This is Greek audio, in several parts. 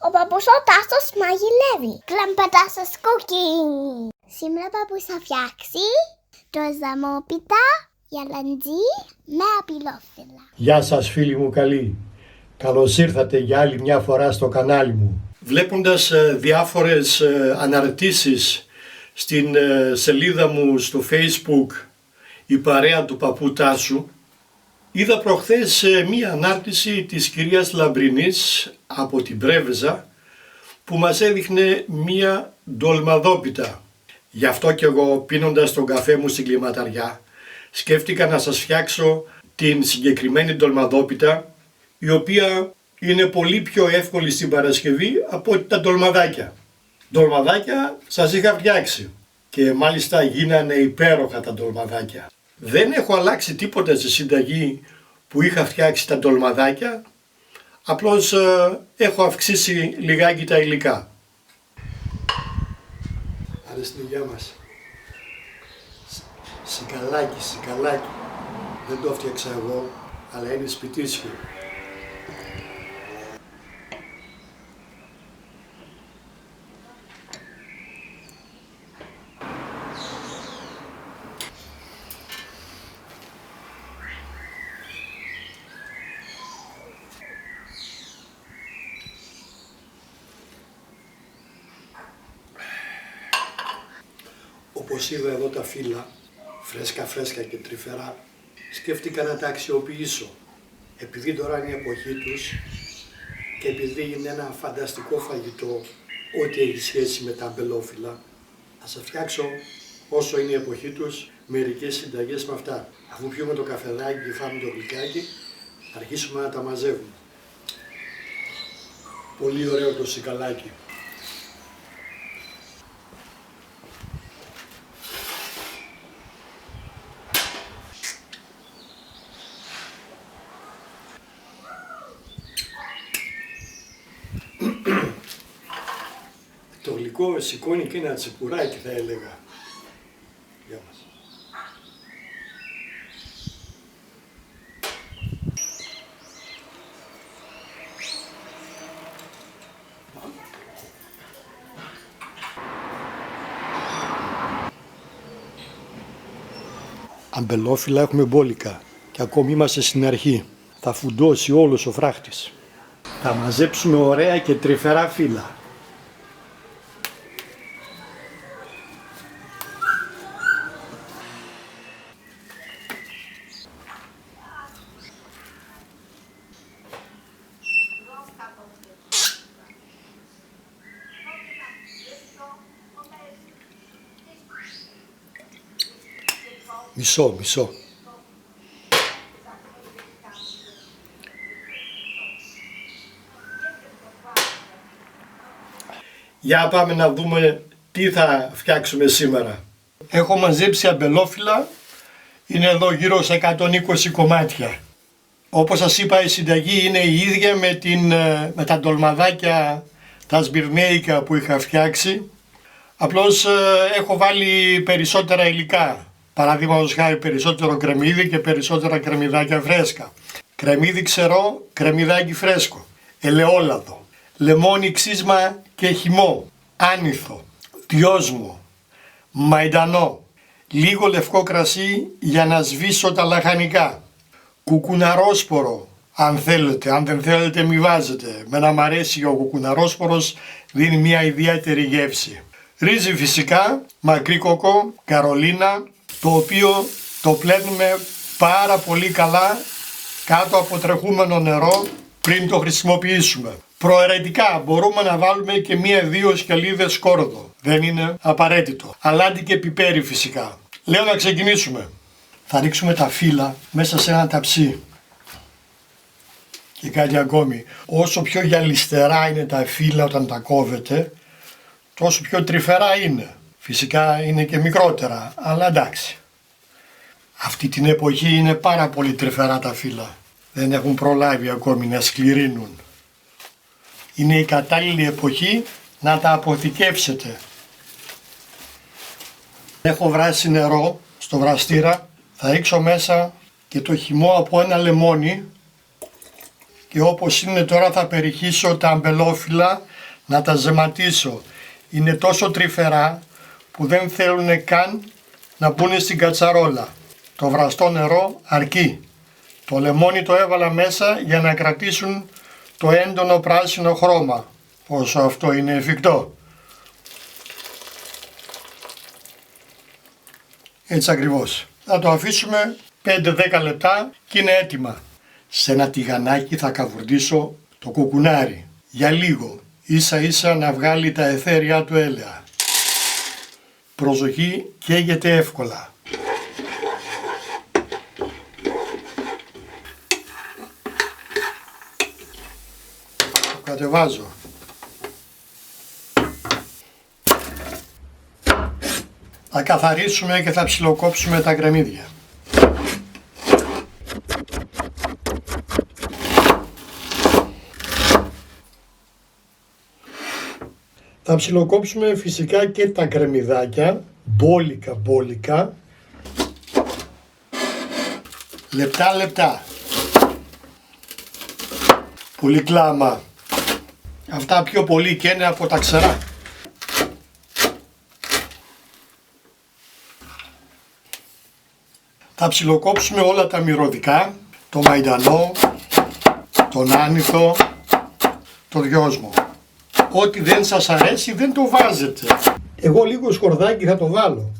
Ο παππούς ο Τάσος μαγειρεύει. Κλαμπατάσος cooking. Σήμερα παππούς θα φτιάξει το ζαμόπιτα γαλαντζή με απειλόφυλλα. Γεια σας φίλοι μου καλοί. Καλώς ήρθατε για άλλη μια φορά στο κανάλι μου. Βλέποντας διάφορες αναρτήσεις στην σελίδα μου στο Facebook η παρέα του παππού Τάσου, είδα προχθές μία ανάρτηση της κυρίας Λαμπρινής από την Πρέβεζα που μας έδειχνε μία ντολμαδόπιτα. Γι' αυτό και εγώ, πίνοντας τον καφέ μου στην κλιματαριά, σκέφτηκα να σας φτιάξω την συγκεκριμένη ντολμαδόπιτα, η οποία είναι πολύ πιο εύκολη στην Παρασκευή από τα ντολμαδάκια. Ντολμαδάκια σας είχα φτιάξει και μάλιστα γίνανε υπέροχα τα ντολμαδάκια. Δεν έχω αλλάξει τίποτα στη συνταγή που είχα φτιάξει τα ντολμαδάκια, απλώς έχω αυξήσει λιγάκι τα υλικά. Άρα στην υγεία μας. Σικαλάκι. Δεν το φτιάξα εγώ, αλλά είναι σπιτίσιο. Όπως είδα εδώ τα φύλλα, φρέσκα και τρυφερά, σκέφτηκα να τα αξιοποιήσω. Επειδή τώρα είναι η εποχή τους και επειδή είναι ένα φανταστικό φαγητό, ό,τι έχει σχέση με τα αμπελόφυλλα, θα σας φτιάξω, όσο είναι η εποχή τους, μερικές συνταγές με αυτά. Αφού πιούμε το καφεδάκι και φάμε το γλυκάκι, θα αρχίσουμε να τα μαζεύουμε. Πολύ ωραίο το σικαλάκι. Το γλυκό σηκώνει και ένα τσιπουράκι, θα έλεγα. Γεια μας. Αμπελόφυλλα έχουμε μπόλικα και ακόμη είμαστε στην αρχή. Θα φουντώσει όλος ο φράχτης. Θα μαζέψουμε ωραία και τρυφερά φύλλα. Μισό. Για πάμε να δούμε τι θα φτιάξουμε σήμερα. Έχω μαζέψει αμπελόφυλλα, είναι εδώ γύρω σε 120 κομμάτια. Όπως σας είπα, η συνταγή είναι η ίδια με τα ντολμαδάκια, τα σμπιρνέικα που είχα φτιάξει. Απλώς έχω βάλει περισσότερα υλικά. Παραδείγματος χάρη περισσότερο κρεμμύδι και περισσότερα κρεμμυδάκια φρέσκα. Κρεμμύδι ξερό, κρεμμυδάκι φρέσκο, ελαιόλαδο, λεμόνι ξύσμα και χυμό, άνηθο, δυόσμο, μαϊντανό, λίγο λευκό κρασί για να σβήσω τα λαχανικά, κουκουναρόσπορο αν θέλετε, αν δεν θέλετε μη βάζετε. Μένα μ' αρέσει ο κουκουναρόσπορος, δίνει μια ιδιαίτερη γεύση. Ρύζι φυσικά, μακρύκοκο, καρολίνα, το οποίο το πλένουμε πάρα πολύ καλά κάτω από τρεχούμενο νερό πριν το χρησιμοποιήσουμε. Προαιρετικά μπορούμε να βάλουμε και 1-2 σκελίδες σκόρδο. Δεν είναι απαραίτητο. Αλάτι και πιπέρι φυσικά. Λέω να ξεκινήσουμε. Θα ρίξουμε τα φύλλα μέσα σε ένα ταψί. Και κάτι ακόμη. Όσο πιο γυαλιστερά είναι τα φύλλα όταν τα κόβετε, τόσο πιο τρυφερά είναι. Φυσικά είναι και μικρότερα, αλλά εντάξει. Αυτή την εποχή είναι πάρα πολύ τρυφερά τα φύλλα. Δεν έχουν προλάβει ακόμη να σκληρύνουν. Είναι η κατάλληλη εποχή να τα αποθηκεύσετε. Έχω βράσει νερό στο βραστήρα. Θα ρίξω μέσα και το χυμό από ένα λεμόνι και όπως είναι τώρα θα περιχύσω τα αμπελόφυλλα να τα ζεματίσω. Είναι τόσο τρυφερά που δεν θέλουν καν να μπουν στην κατσαρόλα. Το βραστό νερό αρκεί. Το λεμόνι το έβαλα μέσα για να κρατήσουν το έντονο πράσινο χρώμα, όσο αυτό είναι εφικτό. Έτσι ακριβώς. Θα το αφήσουμε 5-10 λεπτά και είναι έτοιμα. Σε ένα τηγανάκι θα καβουρδίσω το κουκουνάρι για λίγο, ίσα ίσα να βγάλει τα αιθέρια του έλαια. Προσοχή, καίγεται εύκολα. Το κατεβάζω. Θα καθαρίσουμε και θα ψιλοκόψουμε τα κρεμμύδια. Θα ψιλοκόψουμε φυσικά και τα κρεμμυδάκια, μπόλικα, λεπτά. Πολύ κλάμα. Αυτά πιο πολύ καίνε από τα ξερά. Θα ψιλοκόψουμε όλα τα μυρωδικά, το μαϊντανό, τον άνηθο, το δυόσμο. Ό,τι δεν σας αρέσει δεν το βάζετε. Εγώ λίγο σκορδάκι θα το βάλω.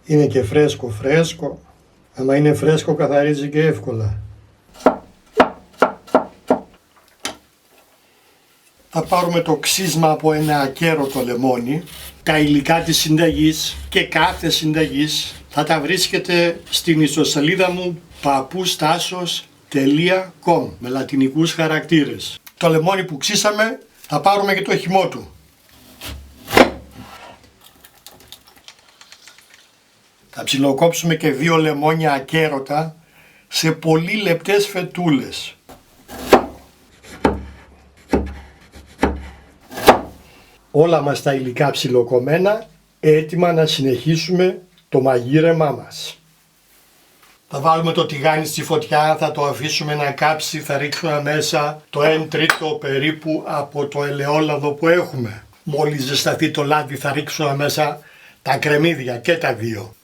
Είναι και φρέσκο. Άμα είναι φρέσκο καθαρίζει και εύκολα. Θα πάρουμε το ξύσμα από ένα ακέρωτο λεμόνι. Τα υλικά της συνταγής και κάθε συνταγής θα τα βρίσκετε στην ιστοσελίδα μου papoustassos.com με λατινικούς χαρακτήρες. Το λεμόνι που ξύσαμε θα πάρουμε και το χυμό του. Θα ψιλοκόψουμε και 2 λεμόνια ακέρωτα σε πολύ λεπτές φετούλες. Όλα μας τα υλικά ψιλοκομμένα, έτοιμα να συνεχίσουμε το μαγείρεμά μας. Θα βάλουμε το τηγάνι στη φωτιά, θα το αφήσουμε να κάψει, θα ρίξουμε μέσα το 1/3 περίπου από το ελαιόλαδο που έχουμε. Μόλις ζεσταθεί το λάδι θα ρίξουμε μέσα τα κρεμμύδια και τα 2.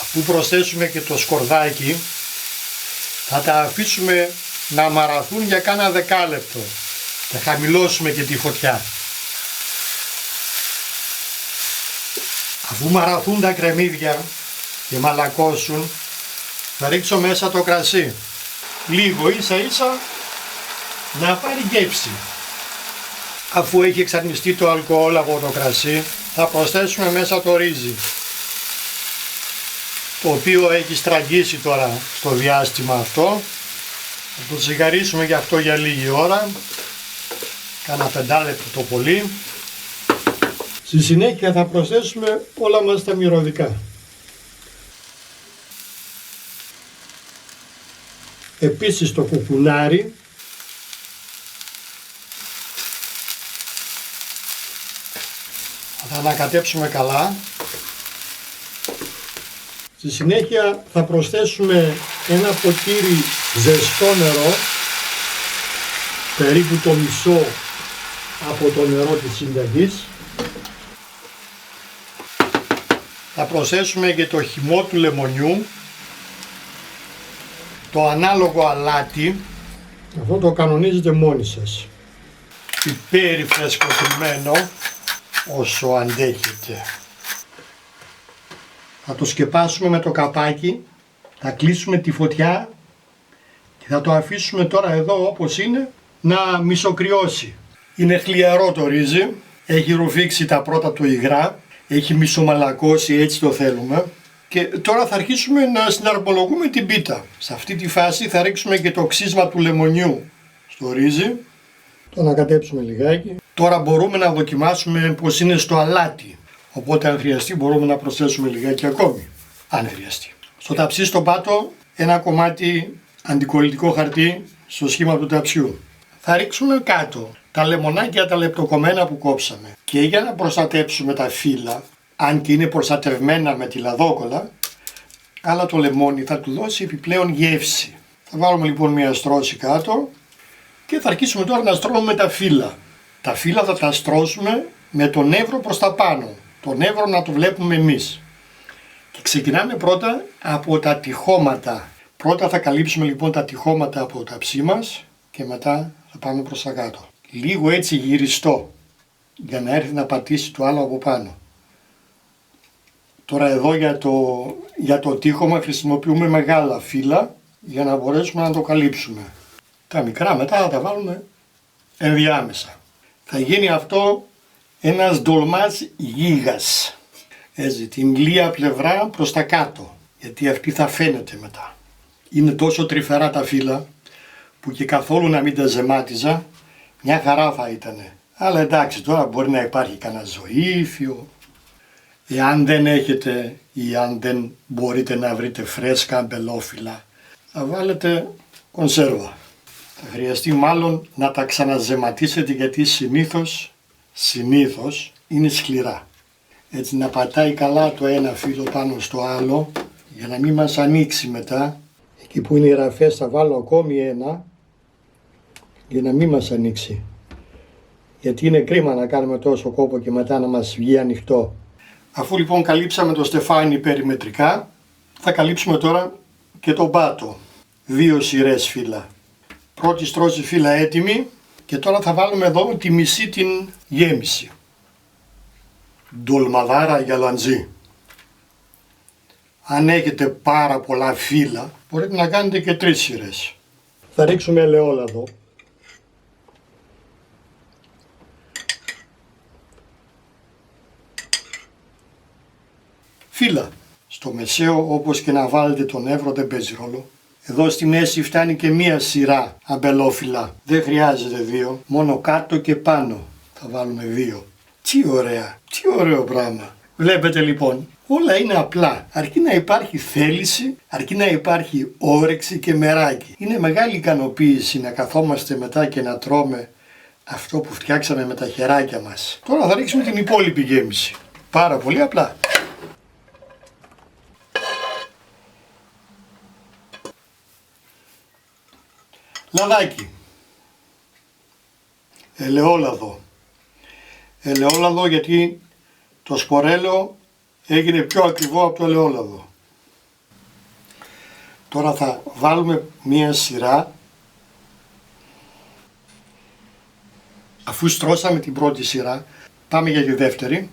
Αφού προσθέσουμε και το σκορδάκι, θα τα αφήσουμε να μαραθούν για κάνα 10 λεπτό. Θα χαμηλώσουμε και τη φωτιά. Αφού μαραθούν τα κρεμμύδια και μαλακώσουν, θα ρίξω μέσα το κρασί. Λίγο ίσα να πάρει γεύση. Αφού έχει εξαρμιστεί το αλκοόλ από το κρασί, θα προσθέσουμε μέσα το ρύζι, το οποίο έχει στραγγίσει τώρα στο διάστημα αυτό. Θα το τσιγαρίσουμε γι' αυτό για λίγη ώρα, κάνα 5 λεπτό το πολύ. Στη συνέχεια θα προσθέσουμε όλα μας τα μυρωδικά. Επίσης το κουκουνάρι, θα ανακατέψουμε καλά. Στη συνέχεια θα προσθέσουμε ένα ποτήρι ζεστό νερό, περίπου το μισό από το νερό της συνταγής. Θα προσθέσουμε και το χυμό του λεμονιού, το ανάλογο αλάτι, αυτό το κανονίζετε μόνοι σας. Πιπέρι φρεσκοτριμμένο όσο αντέχετε. Θα το σκεπάσουμε με το καπάκι, θα κλείσουμε τη φωτιά και θα το αφήσουμε τώρα εδώ όπως είναι να μισοκριώσει. Είναι χλιαρό το ρύζι, έχει ρουφήξει τα πρώτα του υγρά, έχει μισομαλακώσει, έτσι το θέλουμε. Και τώρα θα αρχίσουμε να συναρμολογούμε την πίτα. Σε αυτή τη φάση θα ρίξουμε και το ξύσμα του λεμονιού στο ρύζι. Το ανακατέψουμε λιγάκι. Τώρα μπορούμε να δοκιμάσουμε πως είναι στο αλάτι. Οπότε αν χρειαστεί μπορούμε να προσθέσουμε λιγάκι ακόμη. Αν χρειαστεί. Στο ταψί στο πάτο ένα κομμάτι αντικολλητικό χαρτί στο σχήμα του ταψιού. Θα ρίξουμε κάτω τα λεμονάκια τα λεπτοκομμένα που κόψαμε. Και για να προστατέψουμε τα φύλλα αν και είναι προστατευμένα με τη λαδόκολλα, αλλά το λεμόνι θα του δώσει επιπλέον γεύση. Θα βάλουμε λοιπόν μια στρώση κάτω και θα αρχίσουμε τώρα να στρώουμε τα φύλλα. Τα φύλλα θα τα στρώσουμε με τον εύρο προς τα πάνω. Τον εύρο να το βλέπουμε εμείς. Και ξεκινάμε πρώτα από τα τυχώματα. Πρώτα θα καλύψουμε λοιπόν τα τυχώματα από το ταψί μας και μετά θα πάμε προς τα κάτω. Λίγο έτσι γυριστό για να έρθει να πατήσει το άλλο από πάνω. Τώρα εδώ για το τείχομα χρησιμοποιούμε μεγάλα φύλλα για να μπορέσουμε να το καλύψουμε. Τα μικρά μετά θα τα βάλουμε ενδιάμεσα. Θα γίνει αυτό ένας ντολμάζ γίγας. Έτσι, την λία πλευρά προς τα κάτω, γιατί αυτή θα φαίνεται μετά. Είναι τόσο τρυφερά τα φύλλα που και καθόλου να μην τα ζεμάτιζα, μια χαρά θα ήτανε. Αλλά εντάξει, τώρα μπορεί να υπάρχει κανένα ζωήφιο. Εάν δεν έχετε ή αν δεν μπορείτε να βρείτε φρέσκα αμπελόφυλλα, θα βάλετε κονσέρβα. Θα χρειαστεί μάλλον να τα ξαναζεματίσετε γιατί συνήθως είναι σκληρά. Έτσι να πατάει καλά το ένα φύλλο πάνω στο άλλο για να μην μας ανοίξει μετά. Εκεί που είναι οι ραφές θα βάλω ακόμη ένα για να μην μας ανοίξει. Γιατί είναι κρίμα να κάνουμε τόσο κόπο και μετά να μας βγει ανοιχτό. Αφού λοιπόν καλύψαμε το στεφάνι περιμετρικά, θα καλύψουμε τώρα και τον πάτο. 2 σειρές φύλλα. Πρώτη στρώση φύλλα έτοιμη και τώρα θα βάλουμε εδώ τη μισή την γέμιση. Ντολμαδάρα γιαλαντζή. Αν έχετε πάρα πολλά φύλλα, μπορείτε να κάνετε και 3 σειρές. Θα ρίξουμε ελαιόλαδο. Φύλλα. Στο μεσαίο, όπως και να βάλετε τον εύρο, δεν παίζει ρόλο. Εδώ στη μέση φτάνει και μία σειρά αμπελόφυλλα. Δεν χρειάζεται 2, μόνο κάτω και πάνω θα βάλουμε 2. Τι ωραία, τι ωραίο πράγμα. Βλέπετε λοιπόν, όλα είναι απλά. Αρκεί να υπάρχει θέληση, αρκεί να υπάρχει όρεξη και μεράκι. Είναι μεγάλη ικανοποίηση να καθόμαστε μετά και να τρώμε αυτό που φτιάξαμε με τα χεράκια μας. Τώρα θα ρίξουμε την υπόλοιπη γέμιση. Πάρα πολύ απλά. Λαδάκι. Ελαιόλαδο. Ελαιόλαδο γιατί το σπορέλαιο έγινε πιο ακριβό από το ελαιόλαδο. Τώρα θα βάλουμε μία σειρά. Αφού στρώσαμε την πρώτη σειρά, πάμε για τη δεύτερη.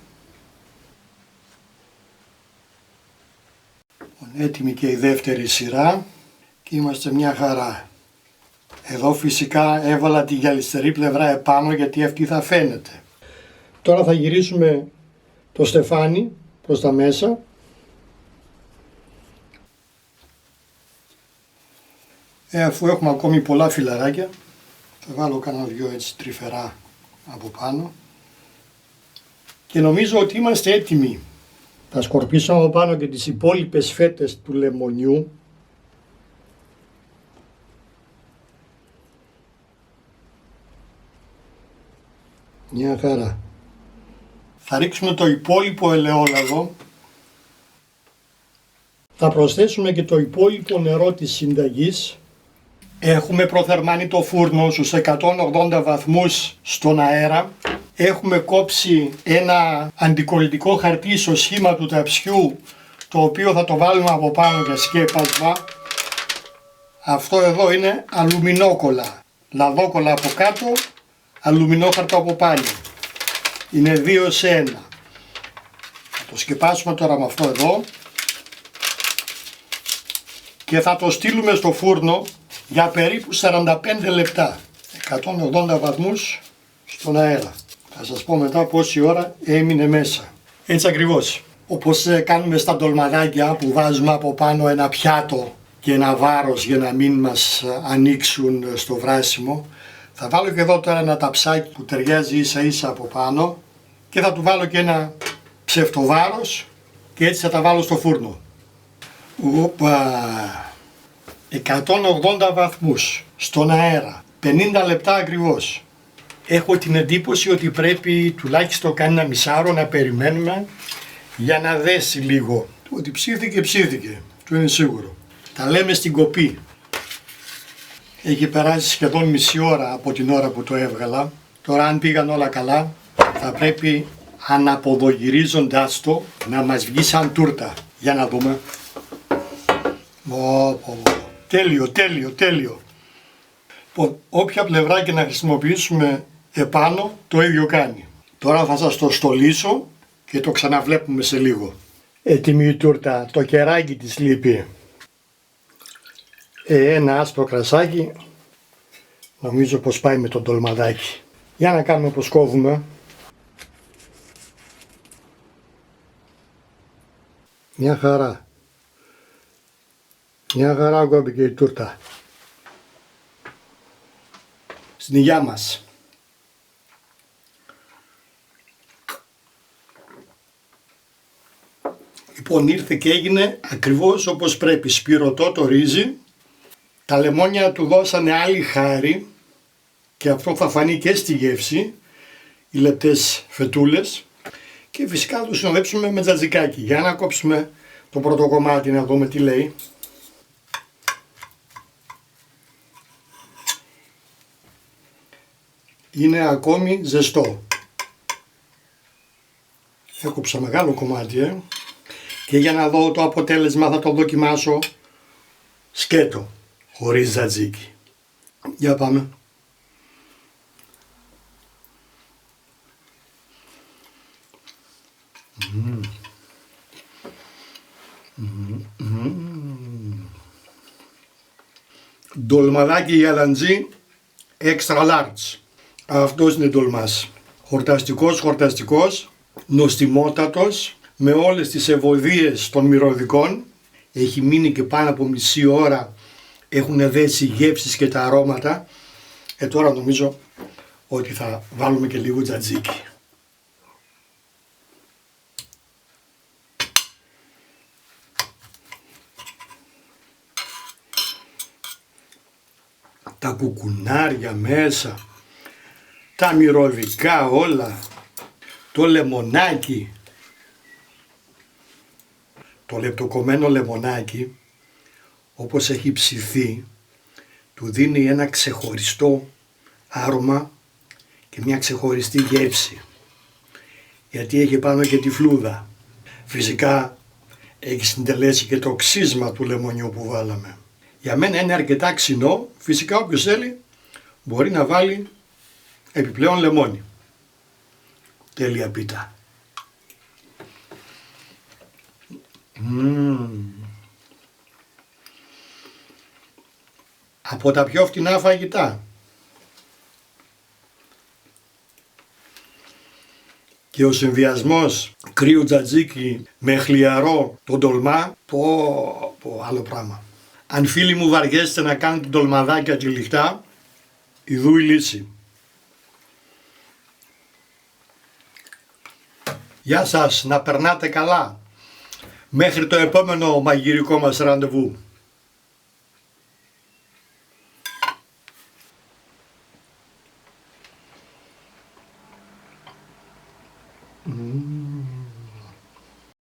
Έτοιμη και η δεύτερη σειρά και είμαστε μια χαρά. Εδώ φυσικά έβαλα τη γυαλιστερή πλευρά επάνω γιατί αυτή θα φαίνεται. Τώρα θα γυρίσουμε το στεφάνι προς τα μέσα. Αφού έχουμε ακόμη πολλά φυλαράκια, θα βάλω κάνα 2 έτσι τρυφερά από πάνω. Και νομίζω ότι είμαστε έτοιμοι. Θα σκορπίσω από πάνω και τις υπόλοιπες φέτες του λεμονιού. Μια χαρά. Θα ρίξουμε το υπόλοιπο ελαιόλαδο. Θα προσθέσουμε και το υπόλοιπο νερό της συνταγής. Έχουμε προθερμάνει το φούρνο στους 180 βαθμούς στον αέρα. Έχουμε κόψει ένα αντικολλητικό χαρτί στο σχήμα του ταψιού, το οποίο θα το βάλουμε από πάνω για σκέπασμα. Αυτό εδώ είναι αλουμινόκολλα. Λαδόκολλα από κάτω, αλουμινόχαρτο από πάνω. Είναι 2 σε 1. Θα το σκεπάσουμε τώρα με αυτό εδώ και θα το στείλουμε στο φούρνο για περίπου 45 λεπτά. 180 βαθμούς στον αέρα. Θα σας πω μετά πόση ώρα έμεινε μέσα. Έτσι ακριβώς. Όπως κάνουμε στα ντολμαδάκια που βάζουμε από πάνω ένα πιάτο και ένα βάρος για να μην μας ανοίξουν στο βράσιμο. Θα βάλω και εδώ τώρα ένα ταψάκι που ταιριάζει ίσα ίσα από πάνω και θα του βάλω και ένα ψευτοβάρος και έτσι θα τα βάλω στο φούρνο. Οπα! 180 βαθμούς στον αέρα, 50 λεπτά ακριβώς. Έχω την εντύπωση ότι πρέπει τουλάχιστον κανένα μισάωρο να περιμένουμε για να δέσει λίγο. Ότι ψήθηκε, το είναι σίγουρο. Τα λέμε στην κοπή. Έχει περάσει σχεδόν μισή ώρα από την ώρα που το έβγαλα. Τώρα αν πήγαν όλα καλά θα πρέπει αναποδογυρίζοντας το να μας βγει σαν τούρτα. Για να δούμε. Τέλειο. Όποια πλευρά και να χρησιμοποιήσουμε επάνω το ίδιο κάνει. Τώρα θα σας το στολίσω και το ξαναβλέπουμε σε λίγο. Έτοιμη η τούρτα, το κεράκι της λείπει. Ένα άσπρο κρασάκι, νομίζω πως πάει με το ντολμαδάκι. Για να κάνουμε πως κόβουμε. Μια χαρά κόβηκε η τούρτα. Στην υγειά μας. Λοιπόν, ήρθε και έγινε ακριβώς όπως πρέπει. Σπυρωτό το ρύζι. Τα λεμόνια του δώσανε άλλη χάρη και αυτό θα φανεί και στη γεύση. Οι λεπτές φετούλες. Και φυσικά θα το συνοδέψουμε με τζατζικάκι. Για να κόψουμε το πρώτο κομμάτι να δούμε τι λέει. Είναι ακόμη ζεστό. Έκοψα μεγάλο κομμάτι και για να δω το αποτέλεσμα θα το δοκιμάσω σκέτο, χωρίς τζατζίκι. Για πάμε. Ντολμαδάκι γαλαντζή extra large. Αυτός είναι ντολμάς. Χορταστικός, νοστιμότατος, με όλες τις ευωδίες των μυρωδικών. Έχει μείνει και πάνω από μισή ώρα. Έχουν δέσει οι γεύσεις και τα αρώματα. Τώρα νομίζω ότι θα βάλουμε και λίγο τζατζίκι. Τα κουκουνάρια μέσα, τα μυρωδικά όλα, το λεμονάκι, το λεπτοκομμένο λεμονάκι όπως έχει ψηθεί του δίνει ένα ξεχωριστό άρωμα και μια ξεχωριστή γεύση, γιατί έχει πάνω και τη φλούδα. Φυσικά έχει συντελέσει και το ξύσμα του λεμονιού που βάλαμε. Για μένα είναι αρκετά ξινό, φυσικά όποιος θέλει μπορεί να βάλει επιπλέον λεμόνι. Τέλεια πίτα. Από τα πιο φτηνά φαγητά. Και ο συνδυασμός κρύου τζατζίκι με χλιαρό τον ντολμά, άλλο πράγμα. Αν φίλοι μου βαριέστε να κάνετε ντολμαδάκια τυλιχτά, ιδού η λύση. Γεια σας, να περνάτε καλά. Μέχρι το επόμενο μαγειρικό μας ραντεβού.